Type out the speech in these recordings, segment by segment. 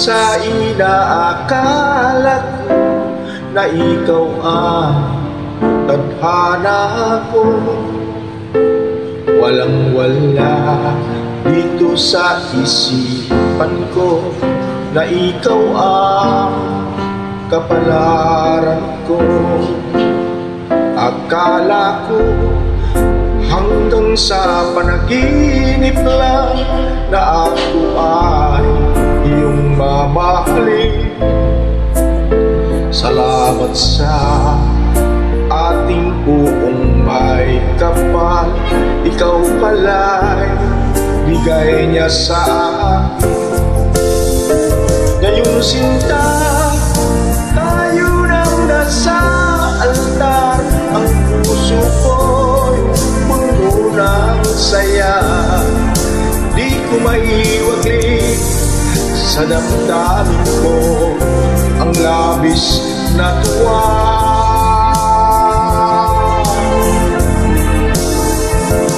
sa inaakala ko na ikaw ang tadhana ko. Walang-wala dito sa isipan ko na ikaw ang kapalaran ko. Akala ko hanggang sa panaginip lang na ako ay iyong mamahalin. Salamat sa ating buong may kapal, ikaw pala'y bigay niya sa akin. Ngayong sinta, tayo nang nasa altar, ang puso ko'y puno ng saya. Di ko maiwagli sa damdamin ko ang labis na tuwa.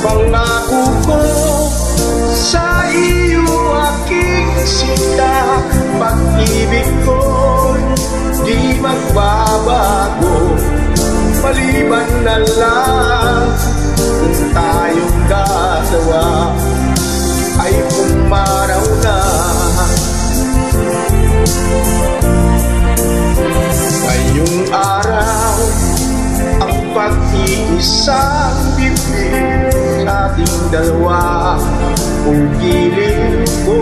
Pangako ko sa iyo aking sinta, pag-ibig ko'y di magbabago. Maliban na lang kung tayong dalawa ay pumaraw na. Ngayong araw ang pag-iisang bibig sa ating dalawa, kung gilid ko.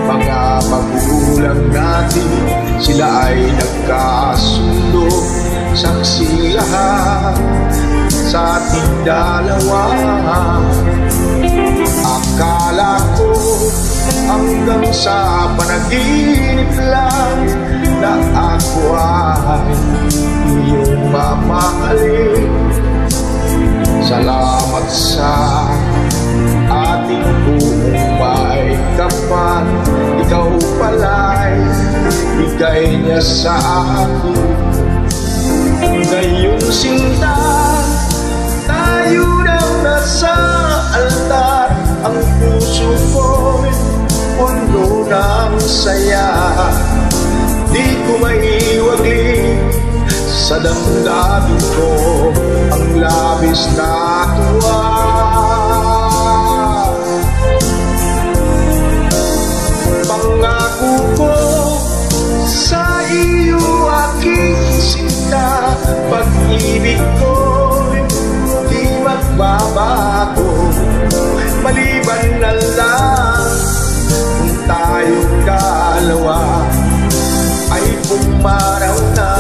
Mga magulang natin, sila ay nagkasundo, saksi lahat sa ating dalawa. Akala ko hanggang sa panaginip lang na ako ay iyong mamahalin. Salamat sa ating buong may kapal, ikaw pala'y bigay niya sa akin. Ngayon sinta, tayo nang nasa altar, ang puso ko'y puno ng saya. Di ko maiwagli sa damdamin ko ang labis na tuwa. Pangako ko sa iyo aking sinta, pag-ibig ko'y di magbabago. Maliban na lang kung tayong dalawa ay pumaraw na.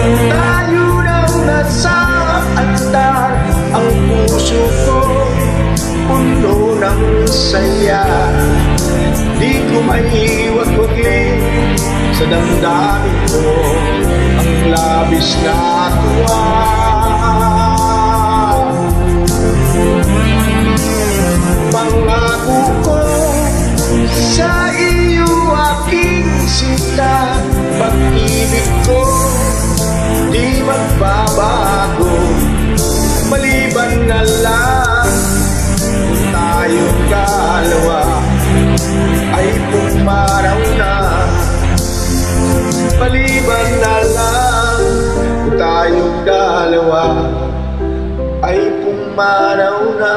Tayo nang nasa altar, ang puso ko puno ng saya. Di ko maiwag-wagli sa damdamin ko ang labis na tuwa. Pangako ko sa iyo aking sinta, pag-ibig ko di magbabago. Maliban na lang kung tayong dalawa ay pumaraw na. Maliban na lang kung tayong dalawa ay pumaraw na.